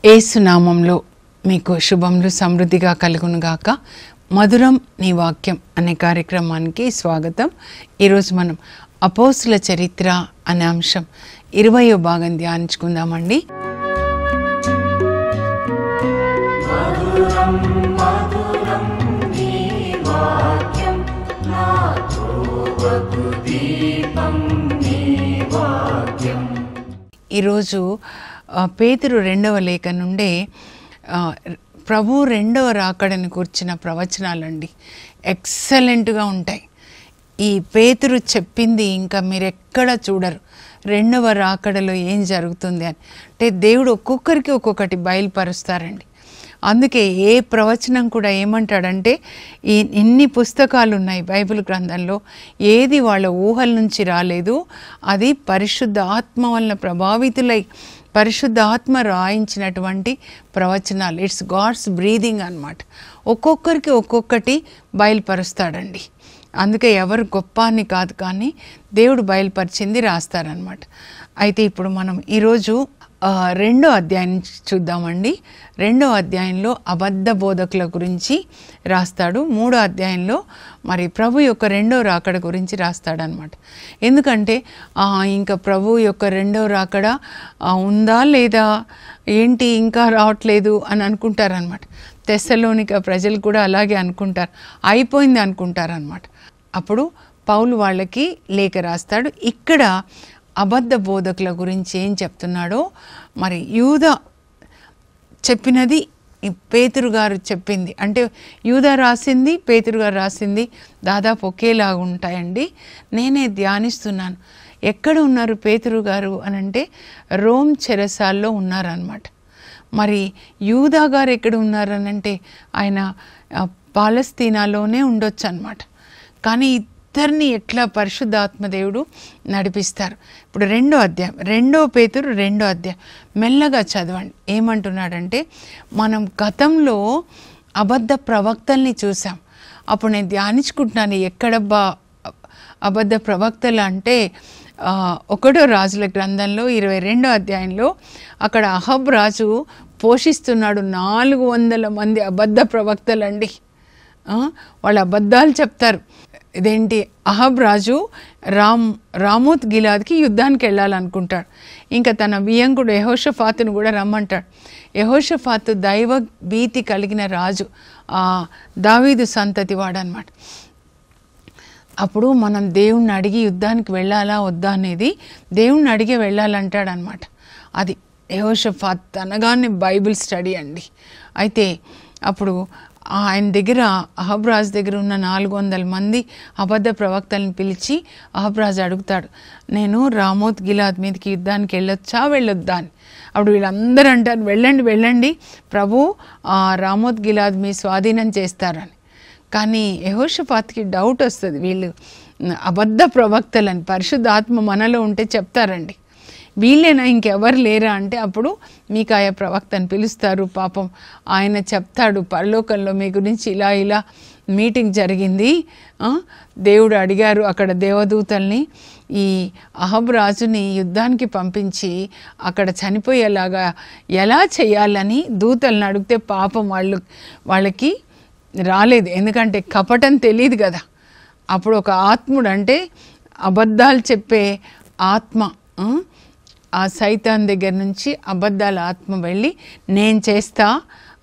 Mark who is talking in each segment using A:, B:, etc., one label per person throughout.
A: యేసు నామంలో మీకు శుభములు సమృద్ధిగా కలుగునుగాక. మధురం నీ వాక్యం అనే కార్యక్రమానికి స్వాగతం. ఈరోజు మనం అపోస్తుల చరిత్ర అనే అంశం 20వ భాగం ధ్యానించుకుందామండి. ఈరోజు పేతురు 2వ లేఖ నుండే ప్రభు 2వ రాకడని కూర్చిన ప్రవచనాలండి. ఎక్సలెంట్గా ఉంటాయి. ఈ పేతురు చెప్పింది ఇంకా మీరు ఎక్కడ చూడరు. 2వ రాకడలో ఏం జరుగుతుంది అని అంటే దేవుడు ఒక్కొక్కరికి ఒక్కొక్కటి బయలుపరుస్తారండి. అందుకే ఏ ప్రవచనం కూడా ఏమంటాడంటే ఇన్ని పుస్తకాలు ఉన్నాయి బైబిల్ గ్రంథంలో, ఏది వాళ్ళ ఊహల నుంచి రాలేదు, అది పరిశుద్ధ ఆత్మ వలన ప్రభావితులై పరిశుద్ధ ఆత్మ రాయించినటువంటి ప్రవచనాలు. ఇట్స్ గాడ్స్ బ్రీదింగ్ అన్నమాట. ఒక్కొక్కరికి ఒక్కొక్కటి బయలుపరుస్తాడండి. అందుకే ఎవరు గొప్ప అని కాదు, కానీ దేవుడు బయలుపరిచింది రాస్తారనమాట. అయితే ఇప్పుడు మనం ఈరోజు 2వ అధ్యాయం చూద్దామండి. 2వ అధ్యాయంలో అబద్ధ బోధకుల గురించి రాస్తాడు. 3వ అధ్యాయంలో మరి ప్రభు యొక్క 2వ రాకడ గురించి రాస్తాడనమాట. ఎందుకంటే ఇంకా ప్రభు యొక్క 2వ రాకడ ఉందా లేదా ఏంటి ఇంకా రావట్లేదు అని అనుకుంటారనమాట. తెస్సలోనిక ప్రజలు కూడా అలాగే అనుకుంటారు, అయిపోయింది అనుకుంటారనమాట. అప్పుడు పౌలు వాళ్ళకి లేఖ రాస్తాడు. ఇక్కడ అబద్ధ బోధకుల గురించి ఏం చెప్తున్నాడో, మరి యూదా చెప్పినది పేతురు గారు చెప్పింది, అంటే యూదా రాసింది పేతురు గారు రాసింది దాదాపు ఒకేలాగా ఉంటాయండి. నేనే ధ్యానిస్తున్నాను, ఎక్కడ ఉన్నారు పేతురు గారు అని అంటే రోమ్ చెరసాల్లో ఉన్నారనమాట. మరి యూదా గారు ఎక్కడ ఉన్నారనంటే ఆయన పాలస్తీనాలోనే ఉండొచ్చు అనమాట. కానీ ఇద్దరిని ఎట్లా పరిశుద్ధాత్మదేవుడు నడిపిస్తారు. ఇప్పుడు 2వ అధ్యాయం, 2వ పేతురు 2వ అధ్యాయం మెల్లగా చదవండి. ఏమంటున్నాడంటే, మనం గతంలో అబద్ధ ప్రవక్తల్ని చూసాం. అప్పుడు నేను ధ్యానించుకుంటున్నాను, ఎక్కడబ్బా అబద్ధ ప్రవక్తలు అంటే 1వ రాజుల గ్రంథంలో 22వ అధ్యాయంలో అక్కడ అహబ్ రాజు పోషిస్తున్నాడు 400 మంది అబద్ధ ప్రవక్తలండి. వాళ్ళు అబద్ధాలు చెప్తారు. ఇదేంటి, అహబ్ రాజు రామోత్ గిలాద్కి యుద్ధానికి వెళ్ళాలనుకుంటాడు. ఇంకా తన వియంకుడు యెహోషాఫాతును కూడా రమ్మంటాడు. యెహోషాఫాతు దైవ భీతి కలిగిన రాజు, దావీదు సంతతి వాడనమాట. అప్పుడు మనం దేవుణ్ణి అడిగి యుద్ధానికి వెళ్ళాలా వద్దా అనేది దేవుణ్ణి అడిగే వెళ్ళాలంటాడనమాట. అది యెహోషాఫాత్ అనగానే బైబిల్ స్టడీ అండి. అయితే అప్పుడు ఆయన దగ్గర అహబ్ రాజు దగ్గర ఉన్న 400 మంది అబద్ధ ప్రవక్తలను పిలిచి అహబ్ రాజు అడుగుతాడు, నేను రామోత్ గిలాద్ మీదకి యుద్ధానికి వెళ్ళొద్దా అని. అప్పుడు వీళ్ళందరూ అంటారు, వెళ్ళండి ప్రభు రామోత్ గిలాద్ మీ స్వాధీనం చేస్తారని. కానీ యెహోషాఫాత్కి డౌట్ వస్తుంది, వీళ్ళు అబద్ధ ప్రవక్తలని పరిశుద్ధాత్మ మనలో ఉంటే చెప్తారండి, వీళ్ళేనా ఇంకెవరు లేరా అంటే అప్పుడు మీకాయా ప్రవక్తని పిలుస్తారు. పాపం ఆయన చెప్తాడు, పరలోకంలో మీ గురించి ఇలా మీటింగ్ జరిగింది, దేవుడు అడిగారు అక్కడ దేవదూతల్ని ఈ అహబ్ రాజుని యుద్ధానికి పంపించి అక్కడ చనిపోయేలాగా ఎలా చేయాలని దూతలను అడిగితే పాపం వాళ్ళకి రాలేదు, ఎందుకంటే కపటం తెలియదు కదా. అప్పుడు ఒక ఆత్ముడు, అంటే అబద్ధాలు చెప్పే ఆత్మ, ఆ సైతాన్ దగ్గర నుంచి అబద్ధాల ఆత్మ వెళ్ళి నేను చేస్తా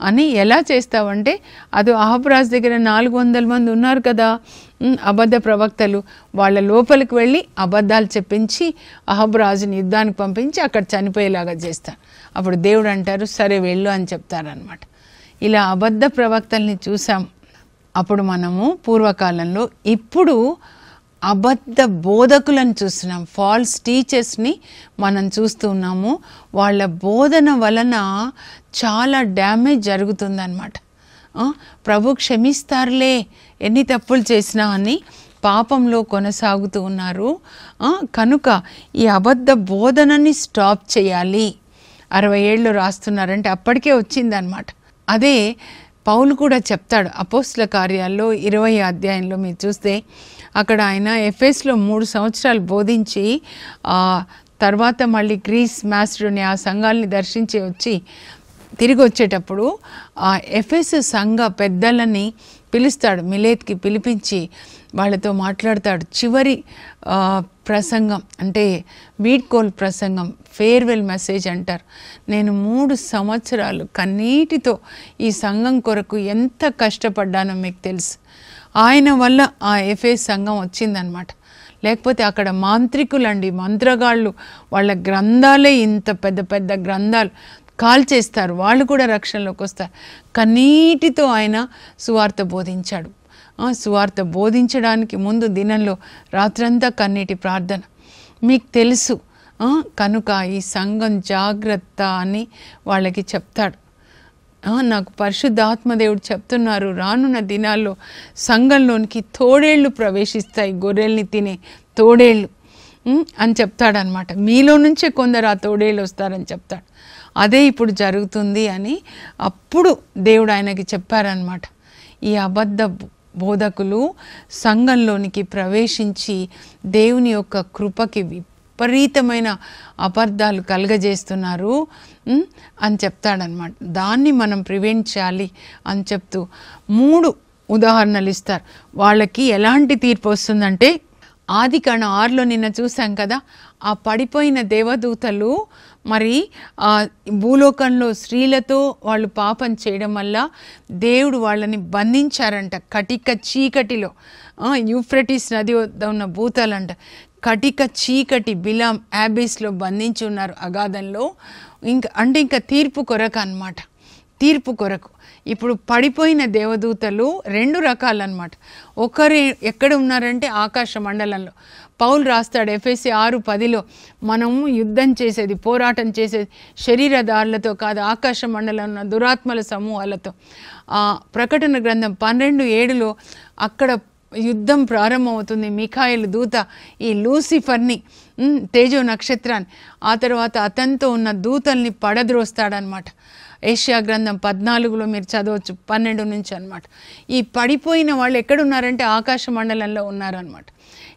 A: అని, ఎలా చేస్తావంటే అది అహబ్ రాజు దగ్గర 400 మంది ఉన్నారు కదా అబద్ధ ప్రవక్తలు, వాళ్ళ లోపలికి వెళ్ళి అబద్ధాలు చెప్పించి అహబ్ రాజుని యుద్ధానికి పంపించి అక్కడ చనిపోయేలాగా చేస్తాను. అప్పుడు దేవుడు అంటారు సరే వెళ్ళు అని చెప్తారనమాట. ఇలా అబద్ధ ప్రవక్తల్ని చూసాం అప్పుడు మనము పూర్వకాలంలో. ఇప్పుడు అబద్ధ బోధకులను చూస్తున్నాం, ఫాల్స్ టీచర్స్ని మనం చూస్తూ ఉన్నాము. వాళ్ళ బోధన వలన చాలా డ్యామేజ్ జరుగుతుందన్నమాట. ప్రభు క్షమిస్తారులే ఎన్ని తప్పులు చేసినా అని పాపంలో కొనసాగుతూ ఉన్నారు. కనుక ఈ అబద్ధ బోధనని స్టాప్ చేయాలి. 60 ఏళ్ళు రాస్తున్నారంటే అప్పటికే వచ్చిందనమాట. అదే పౌలు కూడా చెప్తాడు అపోస్తుల కార్యాల్లో 20వ అధ్యాయంలో మీరు చూస్తే అక్కడ ఆయన ఎఫెస్లో 3 సంవత్సరాలు బోధించి తర్వాత మళ్ళీ గ్రీస్ మాసిడోనియా ఆ సంఘాలని దర్శించి వచ్చి తిరిగి వచ్చేటప్పుడు ఆ ఎఫెసు సంఘ పెద్దలని పిలుస్తాడు, మిలేత్కి పిలిపించి వాళ్ళతో మాట్లాడతాడు. చివరి ప్రసంగం అంటే వీడ్కోల్ ప్రసంగం, ఫేర్వెల్ మెసేజ్ అంటారు. నేను 3 సంవత్సరాలు కన్నీటితో ఈ సంఘం కొరకు ఎంత కష్టపడ్డానో మీకు తెలుసు. ఆయన వల్ల ఆ ఎఫెసు సంఘం వచ్చిందనమాట. లేకపోతే అక్కడ మాంత్రికులండి, మంత్రగాళ్ళు, వాళ్ళ గ్రంథాలే ఇంత పెద్ద పెద్ద గ్రంథాలు కాల్చేస్తారు, వాళ్ళు కూడా రక్షణలోకి వస్తారు. కన్నీటితో ఆయన సువార్త బోధించాడు. సువార్త బోధించడానికి ముందు దినంలో రాత్రంతా కన్నీటి ప్రార్థన మీకు తెలుసు. కనుక ఈ సంఘం జాగ్రత్త అని వాళ్ళకి చెప్తాడు. నాకు పరిశుద్ధాత్మదేవుడు చెప్తున్నారు, రానున్న దినాల్లో సంఘంలోనికి తోడేళ్ళు ప్రవేశిస్తాయి, గొర్రెల్ని తినే తోడేళ్ళు అని చెప్తాడనమాట. మీలో నుంచే కొందరు ఆ తోడేళ్ళు వస్తారని చెప్తాడు. అదే ఇప్పుడు జరుగుతుంది అని అప్పుడు దేవుడు ఆయనకి చెప్పారనమాట. ఈ అబద్ధ బోధకులు సంఘంలోనికి ప్రవేశించి దేవుని యొక్క కృపకి విపరీతమైన అబద్ధాలు కలగజేస్తున్నారు అని చెప్తాడనమాట. దాన్ని మనం ప్రివెంట్ చేయాలి అని చెప్తూ 3 ఉదాహరణలు ఇస్తారు. వాళ్ళకి ఎలాంటి తీర్పు వస్తుందంటే, ఆదికాండం 6లో నిన్న చూసాం కదా, ఆ పడిపోయిన దేవదూతలు మరి భూలోకంలో స్త్రీలతో వాళ్ళు పాపం చేయడం వల్ల దేవుడు వాళ్ళని బంధించారంట కటిక చీకటిలో. యూఫ్రటీస్ నది వద్ద ఉన్న భూతాలంట కటిక చీకటి బిలాం యాబీస్లో బంధించి ఉన్నారు అగాధంలో. ఇంకా తీర్పు కొరకు అన్నమాట, తీర్పు కొరకు. ఇప్పుడు పడిపోయిన దేవదూతలు 2 రకాలన్నమాట. ఒకరు ఎక్కడ ఉన్నారంటే ఆకాశ మండలంలో. పౌలు రాస్తాడు ఎఫెసీ 6:10లో, మనము యుద్ధం చేసేది, పోరాటం చేసేది శరీరదారులతో కాదు, ఆకాశ మండలం ఉన్న దురాత్మల సమూహాలతో. ప్రకటన గ్రంథం 12:7లో అక్కడ యుద్ధం ప్రారంభమవుతుంది. మిఖాయేలు దూత ఈ లూసిఫర్ని, తేజో నక్షత్రాన్ని, ఆ తర్వాత అతనితో ఉన్న దూతల్ని పడద్రోస్తాడనమాట. ఏషియా గ్రంథం 14లో మీరు చదవచ్చు, 12 నుంచి అనమాట. ఈ పడిపోయిన వాళ్ళు ఎక్కడున్నారంటే ఆకాశ మండలంలో ఉన్నారనమాట.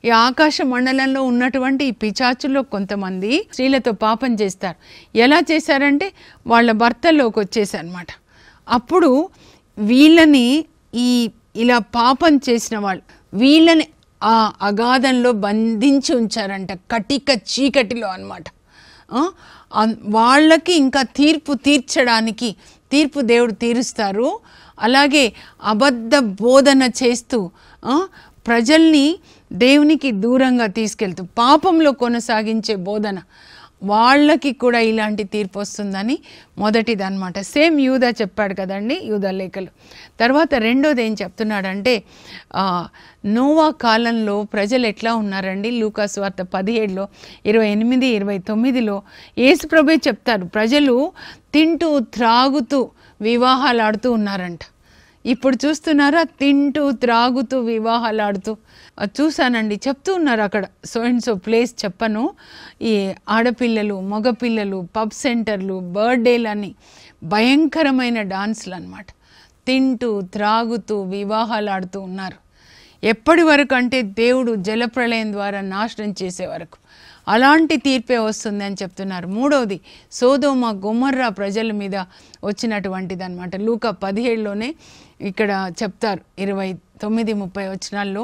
A: ఈ ఆకాశ మండలంలో ఉన్నటువంటి ఈ పిచాచుల్లో కొంతమంది స్త్రీలతో పాపం చేస్తారు. ఎలా చేశారంటే వాళ్ళ భర్తల్లోకి వచ్చేసారనమాట. అప్పుడు వీళ్ళని ఇలా పాపం చేసిన వాళ్ళు వీళ్ళని ఆ అగాధంలో బంధించి ఉంచారంట, కటిక చీకటిలో అన్నమాట. వాళ్ళకి ఇంకా తీర్పు తీర్చడానికి, తీర్పు దేవుడు తీరుస్తారు. అలాగే అబద్ధ బోధన చేస్తూ ప్రజల్ని దేవునికి దూరంగా తీసుకెళ్తూ పాపంలో కొనసాగించే బోధన, వాళ్ళకి కూడా ఇలాంటి తీర్పు వస్తుందని మొదటిది అనమాట. సేమ్ యూదా చెప్పాడు కదండి, యూదా లేఖలు. తర్వాత రెండోది ఏం చెప్తున్నాడంటే, నోవా కాలంలో ప్రజలు ఎట్లా ఉన్నారండి. లూకా సువార్త 17లో 28, 29లో యేసుప్రభువే చెప్తారు, ప్రజలు తింటూ త్రాగుతూ వివాహాలు ఆడుతూ ఉన్నారంట. ఇప్పుడు చూస్తున్నారా, తింటూ త్రాగుతూ వివాహాలు ఆడుతూ చూశానండి, చెప్తూ ఉన్నారు అక్కడ. సో అండ్ సో ప్లేస్ చెప్పను, ఈ ఆడపిల్లలు మగపిల్లలు పబ్ సెంటర్లు బర్త్డేలని భయంకరమైన డాన్స్లు అన్నమాట. తింటూ త్రాగుతూ వివాహాలు ఆడుతూ ఉన్నారు. ఎప్పటి వరకు అంటే దేవుడు జలప్రళయం ద్వారా నాశనం చేసే వరకు. అలాంటి తీర్పే వస్తుంది అని చెప్తున్నారు. మూడవది సోదోమ గొమొర్రా ప్రజల మీద వచ్చినటువంటిది అనమాట. లూకా 17లోనే ఇక్కడ చెప్తారు, 29-30 వచనాల్లో.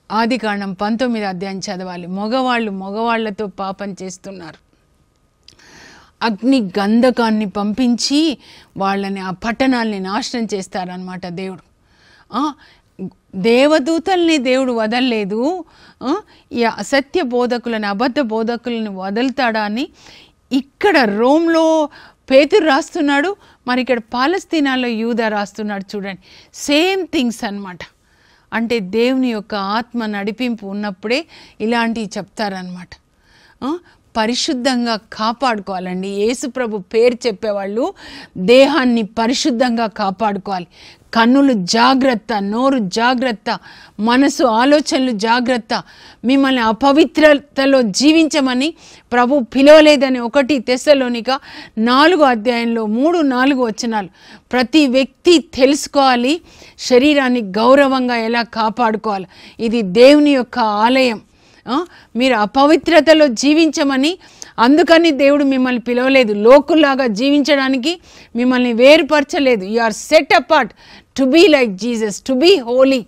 A: ఆదికాండం 19 అధ్యాయం చదవాలి. మగవాళ్లతో పాపం చేస్తున్నారు. అగ్ని గంధకాన్ని పంపించి వాళ్ళని, ఆ పట్టణాలని నాశనం చేస్తారనమాట దేవుడు. దేవదూతల్ని దేవుడు వదలలేదు, ఈ అసత్య బోధకులను, అబద్ధ బోధకులను వదులుతాడా అని ఇక్కడ రోమ్లో పేతురు రాస్తున్నాడు, మరి ఇక్కడ పాలస్తీనాలో యూదా రాస్తున్నాడు. చూడండి, సేమ్ థింగ్స్ అన్నమాట. అంటే దేవుని యొక్క ఆత్మ నడిపింపు ఉన్నప్పుడే ఇలాంటివి చెప్తారనమాట. పరిశుద్ధంగా కాపాడుకోవాలండి. యేసుప్రభు పేరు చెప్పేవాళ్ళు దేహాన్ని పరిశుద్ధంగా కాపాడుకోవాలి. కన్నులు జాగ్రత్త, నోరు జాగ్రత్త, మనసు ఆలోచనలు జాగ్రత్త. మిమ్మల్ని అపవిత్రతలో జీవించమని ప్రభు పిలవలేదని 1 తెస్సలోనిక 4 అధ్యాయంలో 3-4 వచనాలు. ప్రతి వ్యక్తి తెలుసుకోవాలి శరీరాన్ని గౌరవంగా ఎలా కాపాడుకోవాలి. ఇది దేవుని యొక్క ఆలయం. మీరు అపవిత్రతలో జీవించమని అందుకని దేవుడు మిమ్మల్ని పిలవలేదు, లోకుల్లాగా జీవించడానికి మిమ్మల్ని వేరుపరచలేదు. You are set apart to be like Jesus, to be holy.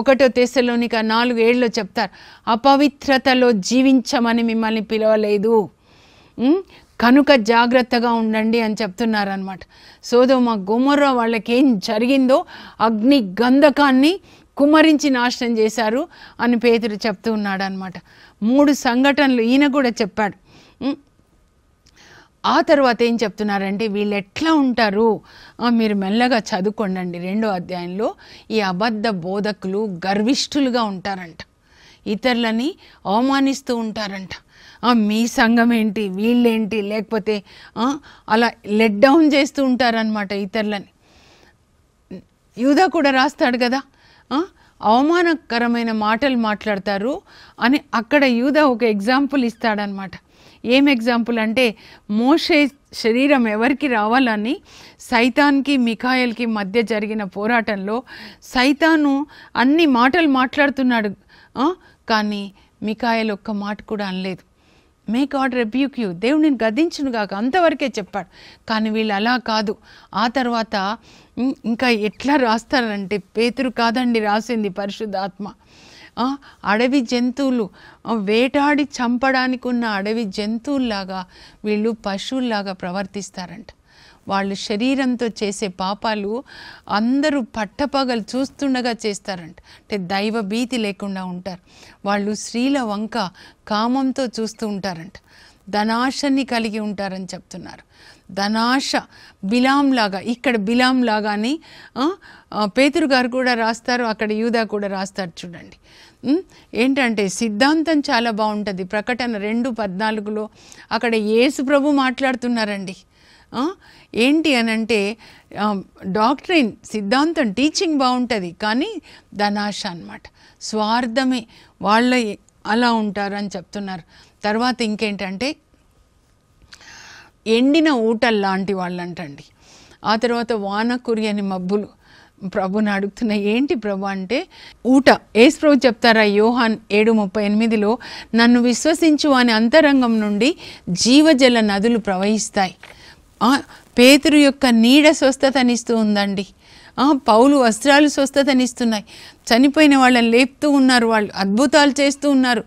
A: 1 Thessalonica 4:7 చెప్తారు, అపవిత్రతలో జీవించమని మిమ్మల్ని పిలవలేదు, కనుక జాగ్రత్తగా ఉండండి అని చెప్తున్నారనమాట. సొదొమ గొమొర్రా వాళ్ళకి ఏం జరిగిందో అగ్ని గంధకాన్ని కుమ్మరించి నాశనం చేశారు అని పేతురు చెప్తూ ఉన్నాడు అనమాట. 3 సంఘటనలు ఈయన కూడా చెప్పాడు. ఆ తర్వాత ఏం చెప్తున్నారంటే వీళ్ళు ఎట్లా ఉంటారు, మీరు మెల్లగా చదువుకోండి. 2వ అధ్యాయంలో ఈ అబద్ధ బోధకులు గర్విష్ఠులుగా ఉంటారంట, ఇతరులని అవమానిస్తూ ఉంటారంట. మీ సంఘం ఏంటి, వీళ్ళేంటి, లేకపోతే అలా లెట్ డౌన్ చేస్తూ ఉంటారనమాట ఇతరులని. యూదా కూడా రాస్తాడు కదా, అవమానకరమైన మాటలు మాట్లాడతారు అని అక్కడ యూదా ఒక ఎగ్జాంపుల్ ఇస్తాడనమాట. ఏం ఎగ్జాంపుల్ అంటే, మోషే శరీరం ఎవరికి రావాలని సైతాన్కి మిఖాయేల్కి మధ్య జరిగిన పోరాటంలో సైతాను అన్ని మాటలు మాట్లాడుతున్నాడు, కానీ మిఖాయేల్ ఒక్క మాట కూడా అనలేదు. మే గాడ్ రెబ్యూక్ యూ, దేవుడు నేను గద్దించును గాక, అంతవరకే చెప్పాడు. కానీ వీళ్ళు అలా కాదు. ఆ తర్వాత ఇంకా ఎట్లా రాస్తారంటే, పేతురు కాదండి రాసింది, పరిశుద్ధాత్మ. అడవి జంతువులు, వేటాడి చంపడానికి ఉన్న అడవి జంతువుల్లాగా వీళ్ళు పశువుల్లాగా ప్రవర్తిస్తారంట. వాళ్ళు శరీరంతో చేసే పాపాలు అందరూ పట్టపగలు చూస్తుండగా చేస్తారంట. అంటే దైవ భీతి లేకుండా ఉంటారు. వాళ్ళు స్త్రీల వంక కామంతో చూస్తూ ఉంటారంట. ధనాశని కలిగి ఉంటారని చెప్తున్నారు. ధనాశ బిలాంలాగా, ఇక్కడ బిలాంలాగా అని పేతురు గారు కూడా రాస్తారు, అక్కడ యూదా కూడా రాస్తారు. చూడండి ఏంటంటే సిద్ధాంతం చాలా బాగుంటుంది. ప్రకటన 2:14 అక్కడ యేసు ప్రభు మాట్లాడుతున్నారండి. ఏంటి అనంటే డాక్ట్రిన్, సిద్ధాంతం, టీచింగ్ బాగుంటుంది, కానీ ధనాశ అన్నమాట, స్వార్థమే, వాళ్ళ అలా ఉంటారు అని చెప్తున్నారు. తర్వాత ఇంకేంటంటే ఎండిన ఊటల్లాంటి వాళ్ళు అంటండి. ఆ తర్వాత వాన కురియని మబ్బులు. ప్రభుని అడుగుతున్నా, ఏంటి ప్రభు అంటే ఊట. యేసు ప్రభు చెప్తారా యోహాన్ 7:38, నన్ను విశ్వసించు అని అంతరంగం నుండి జీవజల నదులు ప్రవహిస్తాయి. పేతురు యొక్క నీడ స్వస్థతనిస్తూ ఉందండి. పౌలు వస్త్రాలు స్వస్థతనిస్తున్నాయి. చనిపోయిన వాళ్ళని లేపుతూ ఉన్నారు, వాళ్ళు అద్భుతాలు చేస్తూ ఉన్నారు,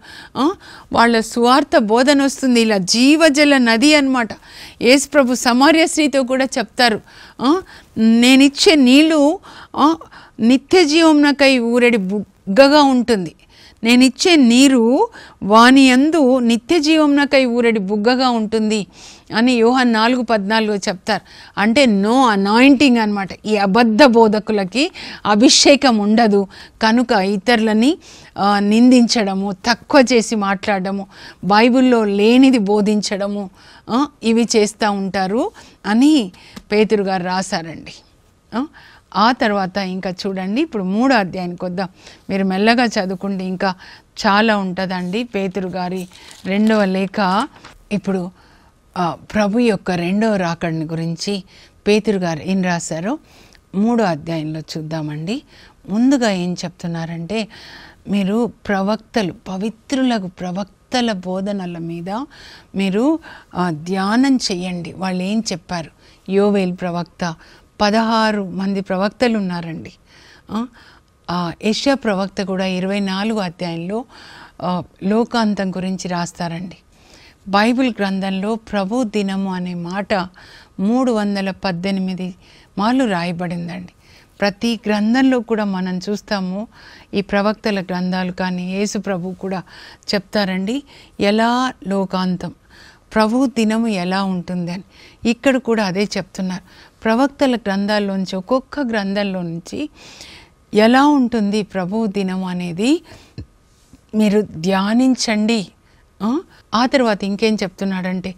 A: వాళ్ళ సువార్త బోధన వస్తుంది. ఇలా జీవజల నది అన్నమాట. యేసు ప్రభు సమరయ స్త్రీతో కూడా చెప్తారు, నేనిచ్చే నీళ్ళు నిత్య జీవమునకై ఊరెడి బుగ్గగా ఉంటుంది, నేనిచ్చే నీరు వాని యందు నిత్య జీవమునకై ఊరెడి బుగ్గగా ఉంటుంది అని యోహాన్ 4:14 చెప్తారు. అంటే నో అనాయింటింగ్ అనమాట. ఈ అబద్ధ బోధకులకి అభిషేకం ఉండదు, కనుక ఇతరులని నిందించడము, తక్కువ చేసి మాట్లాడము, బైబిల్లో లేనిది బోధించడము, ఇవి చేస్తూ ఉంటారు అని పేతురు గారు రాశారండి. ఆ తర్వాత ఇంకా చూడండి, ఇప్పుడు 3వ అధ్యాయానికి వద్దాం. మీరు మెల్లగా చదువుకుంటే ఇంకా చాలా ఉంటుందండి. పేతురు గారి 2వ లేఖ. ఇప్పుడు ప్రభు యొక్క 2వ రాకడని గురించి పేతురు గారు ఏం రాశారో 3వ అధ్యాయంలో చూద్దామండి. ముందుగా ఏం చెప్తున్నారంటే, మీరు ప్రవక్తలు, పవిత్రులకు ప్రవక్తల బోధనల మీద మీరు ధ్యానం చేయండి. వాళ్ళు ఏం చెప్పారు? యోవేల్ ప్రవక్త, 16 మంది ప్రవక్తలు ఉన్నారండి. యెషయా ప్రవక్త కూడా 24వ అధ్యాయంలో లోకాంతం గురించి రాస్తారండి. బైబిల్ గ్రంథంలో ప్రభు దినము అనే మాట 318 మార్లు రాయబడిందండి. ప్రతి గ్రంథంలో కూడా మనం చూస్తాము, ఈ ప్రవక్తల గ్రంథాలు కానీ యేసు ప్రభు కూడా చెప్తారండి ఎలా లోకాంతం, ప్రభు దినము ఎలా ఉంటుంది అని. ఇక్కడ కూడా అదే చెప్తున్నారు. ప్రవక్తల గ్రంథాల్లోంచి, ఒక్కొక్క గ్రంథంలో నుంచి ఎలా ఉంటుంది ప్రభు దినం అనేది మీరు ధ్యానించండి. ఆ తర్వాత ఇంకేం చెప్తున్నాడంటే,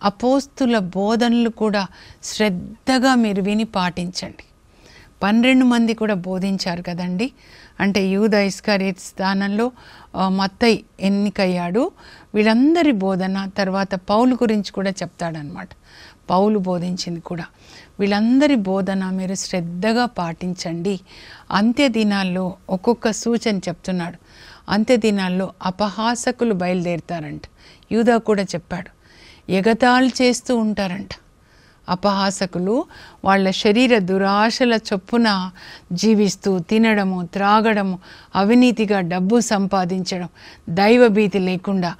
A: అపోస్తుల బోధనలు కూడా శ్రద్ధగా మీరు విని పాటించండి. 12 మంది కూడా బోధించారు కదండి. అంటే యూదా ఇస్కరియోతు స్థానంలో మత్తయి ఎన్నికయ్యాడు. వీళ్ళందరి బోధన తర్వాత పౌలు గురించి కూడా చెప్తాడనమాట. పౌలు బోధించింది కూడా. వీళ్ళందరి బోధన మీరు శ్రద్ధగా పాటించండి. అంత్య దినాల్లో ఒక్కొక్క సూచన చెప్తున్నాడు. అంత్య దినాల్లో అపహాసకులు బయలుదేరుతారంట. యూదా కూడా చెప్పాడు, ఎగతాళి చేస్తూ ఉంటారంట. అపహాసకులు వాళ్ళ శరీర దురాశల చొప్పున జీవిస్తూ తినడము, త్రాగడము, అవినీతిగా డబ్బు సంపాదించడం, దైవభీతి లేకుండా,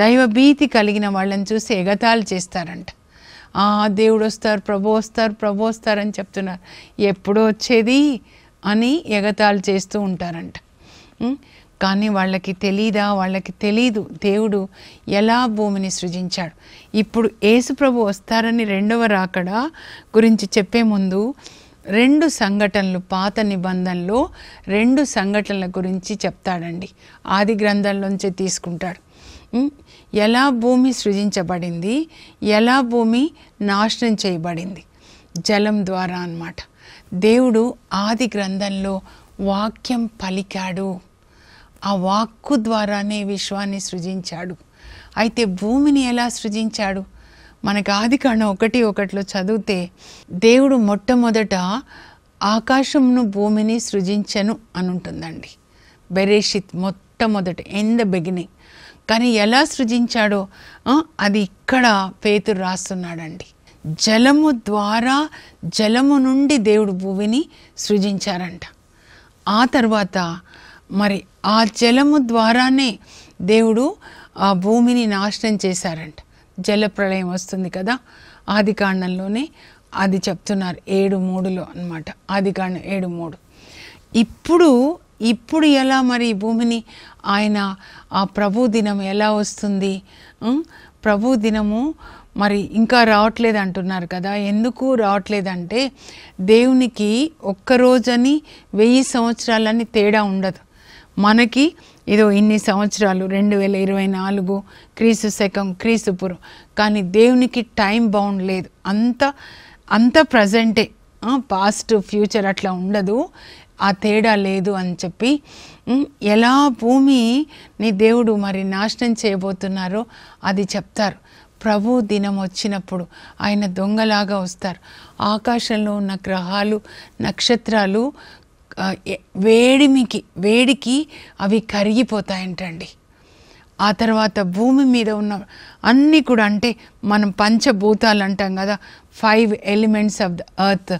A: దైవభీతి కలిగిన వాళ్ళని చూసి ఎగతాళి చేస్తారంట. దేవుడు వస్తారు, ప్రభు వస్తారు, ప్రభు వస్తారని చెప్తున్నారు, ఎప్పుడు వచ్చేది అని ఎగతాళి చేస్తూ ఉంటారంట. కానీ వాళ్ళకి తెలీదు దేవుడు ఎలా భూమిని సృజించాడు. ఇప్పుడు యేసుప్రభు వస్తారని రెండవ రాకడ గురించి చెప్పే ముందు 2 సంఘటనలు, పాత నిబంధనలో 2 సంఘటనల గురించి చెప్తాడండి. ఆది గ్రంథంలోంచి తీసుకుంటాడు. ఎలా భూమి సృజించబడింది, ఎలా భూమి నాశనం చేయబడింది, జలం ద్వారా అన్నమాట. దేవుడు ఆది గ్రంథంలో వాక్యం పలికాడు, ఆ వాక్కు ద్వారానే విశ్వాన్ని సృజించాడు. అయితే భూమిని ఎలా సృజించాడు? మనకు ఆదికాండం 1:1 చదివితే దేవుడు మొట్టమొదట ఆకాశమును భూమిని సృజించెను అని ఉంటుందండి. బెరేషిత్ మొట్టమొదట, ఇన్ ద బిగినింగ్. కానీ ఎలా సృజించాడో అది ఇక్కడ పేతురు రాస్తున్నాడండి. జలము ద్వారా, జలము నుండి దేవుడు భూమిని సృజించారంట. ఆ తర్వాత మరి ఆ జలము ద్వారానే దేవుడు ఆ భూమిని నాశనం చేశారంట. జలప్రళయం వస్తుంది కదా, ఆదికాండంలోనే అది చెప్తున్నారు 7:3 అన్నమాట. ఆదికాండం 7:3. ఇప్పుడు ఎలా మరి భూమిని ఆయన ఆ ప్రభు దినం ఎలా వస్తుంది? ప్రభు దినము మరి ఇంకా రావట్లేదు అంటున్నారు కదా. ఎందుకు రావట్లేదంటే దేవునికి ఒక్కరోజని 1000 సంవత్సరాలని తేడా ఉండదు. మనకి ఇదో ఇన్ని సంవత్సరాలు 2024 క్రీస్తు శకం, క్రీస్తు పూర్వం. కానీ దేవునికి టైం బౌండ్ లేదు, అంత ప్రజెంటే, పాస్ట్ ఫ్యూచర్ అట్లా ఉండదు, ఆ తేడా లేదు అని చెప్పి ఎలా భూమిని దేవుడు మరి నాశనం చేయబోతున్నారో అది చెప్తారు. ప్రభు దినం వచ్చినప్పుడు ఆయన దొంగలాగా వస్తారు. ఆకాశంలో ఉన్న గ్రహాలు, నక్షత్రాలు వేడికి అవి కరిగిపోతాయంటండి. ఆ తర్వాత భూమి మీద ఉన్న అన్నీ కూడా, అంటే మనం పంచభూతాలు అంటాం కదా, 5 ఎలిమెంట్స్ ఆఫ్ ద ఎర్త్,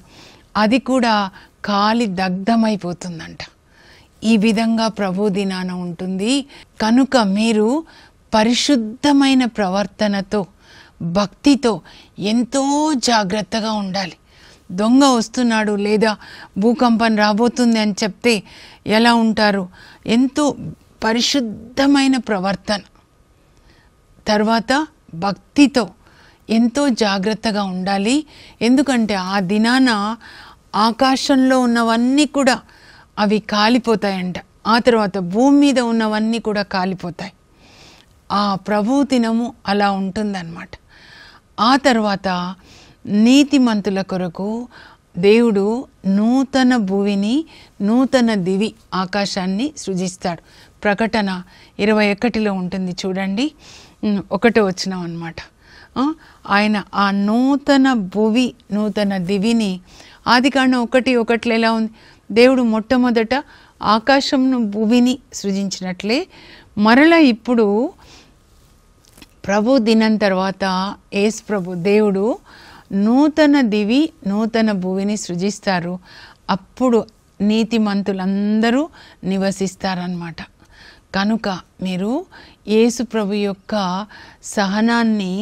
A: అది కూడా కాలి దగ్ధమైపోతుందంట. ఈ విధంగా ప్రభు దినాన ఉంటుంది. కనుక మీరు పరిశుద్ధమైన ప్రవర్తనతో, భక్తితో ఎంతో జాగ్రత్తగా ఉండాలి. దొంగ వస్తున్నాడు లేదా భూకంపం రాబోతుంది అని చెప్తే ఎలా ఉంటారు? ఎంతో పరిశుద్ధమైన ప్రవర్తన, తర్వాత భక్తితో ఎంతో జాగ్రత్తగా ఉండాలి. ఎందుకంటే ఆ దినాన ఆకాశంలో ఉన్నవన్నీ కూడా అవి కాలిపోతాయంట. ఆ తర్వాత భూమి మీద ఉన్నవన్నీ కూడా కాలిపోతాయి. ఆ ప్రభు దినము అలా ఉంటుందన్నమాట. ఆ తర్వాత నీతిమంతుల కొరకు దేవుడు నూతన భూమిని, నూతన దివి, ఆకాశాన్ని సృజిస్తాడు. ప్రకటన 21లో ఉంటుంది చూడండి, 1వ వచనం అన్నమాట. ఆయన ఆ నూతన భువి, నూతన దివిని, ఆదికాండం 1:1 ఎలా ఉంది? దేవుడు మొట్టమొదట ఆకాశంను భూమిని సృజించినట్లే మరలా ఇప్పుడు ప్రభు దినం తర్వాత యేసు ప్రభు దేవుడు నూతన దివి, నూతన భూమిని సృజిస్తారు. అప్పుడు నీతిమంతులందరూ నివసిస్తారన్నమాట. కనుక మీరు యేసు ప్రభు యొక్క సహనాన్ని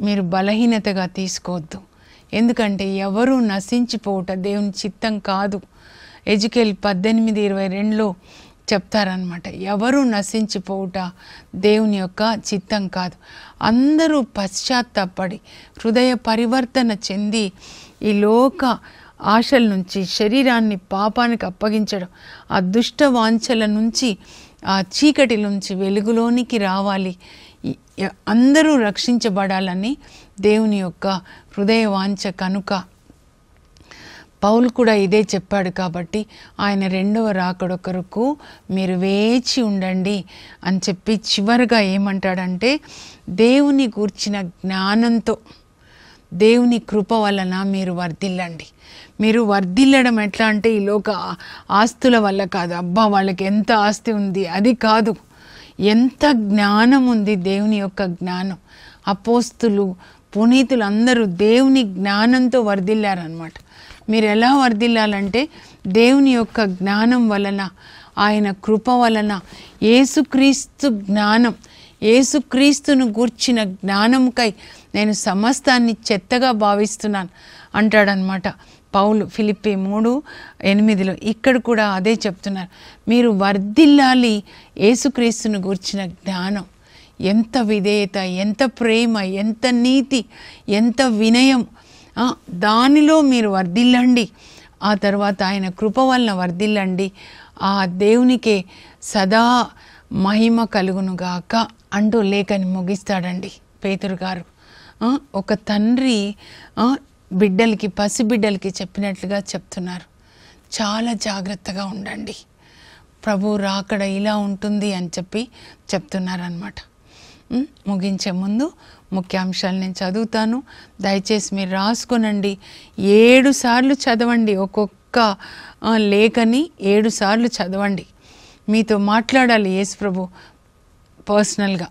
A: మీరు బలహీనతగా తీసుకోవద్దు. ఎందుకంటే ఎవరు నశించిపోవుట దేవుని చిత్తం కాదు. ఎజెకియల్ 18:22లో చెప్తారనమాట. ఎవరు నశించిపోవుట దేవుని యొక్క చిత్తం కాదు. అందరూ పశ్చాత్తాపడి హృదయ పరివర్తన చెంది ఈ లోక ఆశల నుంచి, శరీరాన్ని పాపానికి అప్పగించడం, ఆ దుష్ట వాంఛల నుంచి, ఆ చీకటి నుంచి వెలుగులోనికి రావాలి, అందరూ రక్షించబడాలని దేవుని యొక్క హృదయ వాంఛ. కనుక పౌలు కూడా ఇదే చెప్పాడు. కాబట్టి ఆయన రెండవ రాకడ కొరకు మీరు వేచి ఉండండి అని చెప్పి చివరిగా ఏమంటాడంటే, దేవుని గూర్చిన జ్ఞానంతో, దేవుని కృప వలన మీరు వర్ధిల్లండి. మీరు వర్ధిల్లడం ఎట్లా అంటే ఈ లోక ఆస్తుల వల్ల కాదు. అబ్బా వాళ్ళకి ఎంత ఆస్తి ఉంది అది కాదు, ఎంత జ్ఞానం ఉంది, దేవుని యొక్క జ్ఞానం, అపోస్తులు, పునీతులు అందరూ దేవుని జ్ఞానంతో వర్ధిల్లారనమాట. మీరు ఎలా వర్ధిల్లాలంటే దేవుని యొక్క జ్ఞానం వలన, ఆయన కృప వలన, యేసుక్రీస్తు జ్ఞానం, యేసుక్రీస్తును గూర్చిన జ్ఞానంకై నేను సమస్తాన్ని చెత్తగా భావిస్తున్నాను అంటాడనమాట పౌలు ఫిలిప్పీ 3:8. ఇక్కడ కూడా అదే చెప్తున్నారు. మీరు వర్ధిల్లాలి యేసుక్రీస్తును గూర్చిన జ్ఞానం. ఎంత విధేయత, ఎంత ప్రేమ, ఎంత నీతి, ఎంత వినయం, దానిలో మీరు వర్ధిల్లండి. ఆ తర్వాత ఆయన కృప వలన వర్ధిల్లండి. ఆ దేవునికే సదా మహిమ కలుగునుగాక అంటూ లేఖని ముగిస్తాడండి పేతురు గారు. ఒక తండ్రి బిడ్డలకి, పసిబిడ్డలకి చెప్పినట్లుగా చెప్తున్నారు. చాలా జాగ్రత్తగా ఉండండి, ప్రభు రాకడ ఇలా ఉంటుంది అని చెప్పి చెప్తున్నారనమాట. ముగించే ముందు ముఖ్యాంశాలు నేను చదువుతాను, దయచేసి మీరు రాసుకొనండి. 7 సార్లు చదవండి, ఒక్కొక్క లేఖని 7 సార్లు చదవండి. మీతో మాట్లాడాలి యేసు ప్రభు పర్సనల్గా.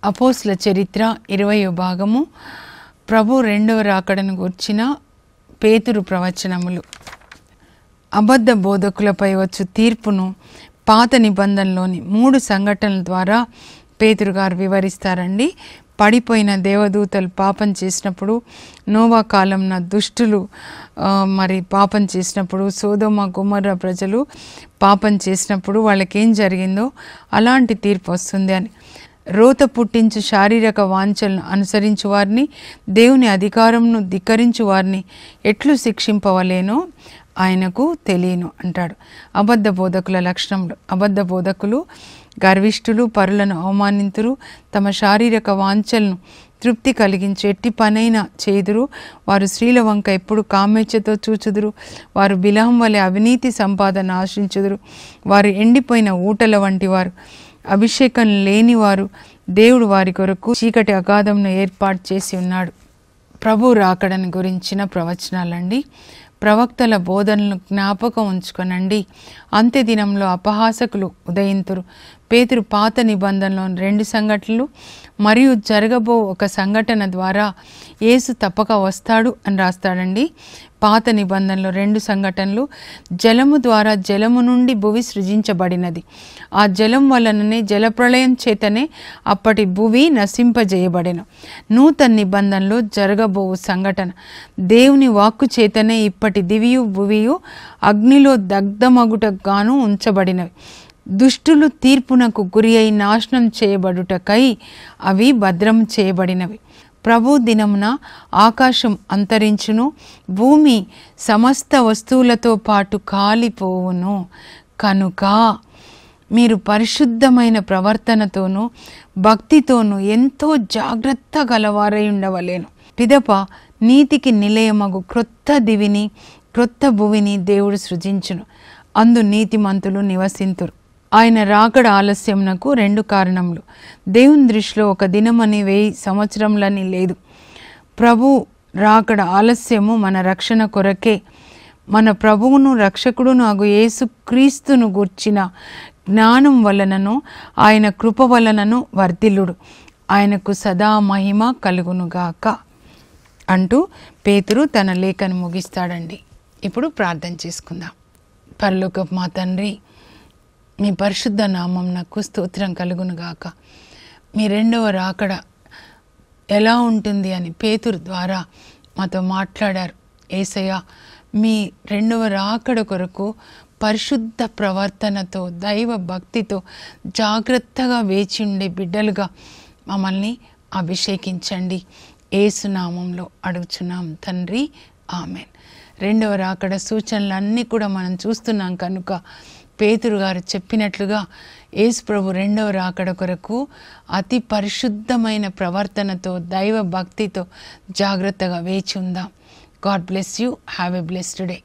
A: అపోస్తుల చరిత్ర 20వ భాగము, ప్రభు రెండవ రాకడను గూర్చిన పేతురు ప్రవచనములు. అబద్ధ బోధకులపై వచ్చు తీర్పును పాత నిబంధనలోని 3 సంఘటనల ద్వారా పేతురు గారు వివరిస్తారండి. పడిపోయిన దేవదూతలు పాపం చేసినప్పుడు, నోవా కాలంన దుష్టులు మరి పాపం చేసినప్పుడు, సోదొమ గొమొర్రా ప్రజలు పాపం చేసినప్పుడు వాళ్ళకేం జరిగిందో అలాంటి తీర్పు వస్తుంది అని. రోత పుట్టించు శారీరక వాంఛలను అనుసరించు వారిని, దేవుని అధికారంను ధిక్కరించు వారిని ఎట్లు శిక్షింపవలేనో ఆయనకు తెలియను అంటాడు. అబద్ధ బోధకుల లక్షణములు. అబద్ధ బోధకులు గర్విష్ఠులు, పరులను అవమానింతురు, తమ శారీరక వాంఛలను తృప్తి కలిగించు ఎట్టి పనైనా చేదురు, వారు స్త్రీల వంక ఎప్పుడు కామేచ్ఛతో చూచుదురు, వారు బిలాం వలె అవినీతి సంపాదన ఆశించుదురు, వారు ఎండిపోయిన ఊటల వంటి వారు, అభిషేకం లేనివారు, దేవుడు వారి కొరకు చీకటి అగాధంను ఏర్పాటు చేసి ఉన్నాడు. ప్రభు రాకడని గురించిన ప్రవచనాలండి. ప్రవక్తల బోధనలను జ్ఞాపకం ఉంచుకొనండి. అంత్య దినంలో అపహాసకులు ఉదయింతురు. పేతురు పాత నిబంధనలో 2 సంఘటనలు మరియు జరగబో ఒక సంఘటన ద్వారా యేసు తప్పక వస్తాడు అని రాస్తాడండి. పాత నిబంధనలో 2 సంఘటనలు. జలము ద్వారా జలము నుండి భువి సృజించబడినది. ఆ జలం వలననే జలప్రళయం చేతనే అప్పటి భువి నశింపజేయబడెను. నూతన నిబంధనలో జరగబోవు సంఘటన దేవుని వాక్కు చేతనే ఇప్పటి దివియు భువియు అగ్నిలో దగ్ధమగుటకు గాను ఉంచబడినవి. దుష్టులు తీర్పునకు గురి అయి నాశనం చేయబడుటకై అవి భద్రం చేయబడినవి. ప్రభు దినమున ఆకాశం అంతరించును, భూమి సమస్త వస్తువులతో పాటు కాలిపోవును. కనుక మీరు పరిశుద్ధమైన ప్రవర్తనతోనూ భక్తితోనూ ఎంతో జాగ్రత్త గలవారై ఉండవలేను. పిదప నీతికి నిలయమగు క్రొత్త దివిని, క్రొత్త భువిని దేవుడు సృజించును, అందు నీతిమంతులు నివసింతురు. ఆయన రాకడ ఆలస్యమునకు 2 కారణములు. దేవుని దృష్టిలో ఒక దినమని 1000 సంవత్సరములని లేదు. ప్రభు రాకడ ఆలస్యము మన రక్షణ కొరకే. మన ప్రభువును రక్షకుడును అగు యేసు క్రీస్తును గూర్చిన జ్ఞానం వలనను ఆయన కృప వలనను వర్ధిల్లుడు. ఆయనకు సదా మహిమ కలుగునుగాక అంటూ పేతురు తన లేఖను ముగిస్తాడండి. ఇప్పుడు ప్రార్థన చేసుకుందాం. పరలోకపు మా తండ్రి, మీ పరిశుద్ధ నామం నాకు స్తోత్రం కలుగునుగాక. మీ రెండవ రాకడ ఎలా ఉంటుంది అని పేతురు ద్వారా మాతో మాట్లాడారు. యేసయ్య, మీ రెండవ రాకడ కొరకు పరిశుద్ధ ప్రవర్తనతో, దైవ భక్తితో జాగ్రత్తగా వేచి ఉండే బిడ్డలుగా మమ్మల్ని అభిషేకించండి. యేసు నామంలో అడుగుచున్నాం తండ్రి, ఆమెన్. రెండవ రాకడ సూచనలన్నీ కూడా మనం చూస్తున్నాం కనుక పేతురు గారు చెప్పినట్లుగా యేసు ప్రభు రెండవ రాకడ కొరకు అతి పరిశుద్ధమైన ప్రవర్తనతో, దైవ భక్తితో జాగ్రత్తగా వేచి ఉందాం. God bless you. Have a blessed day.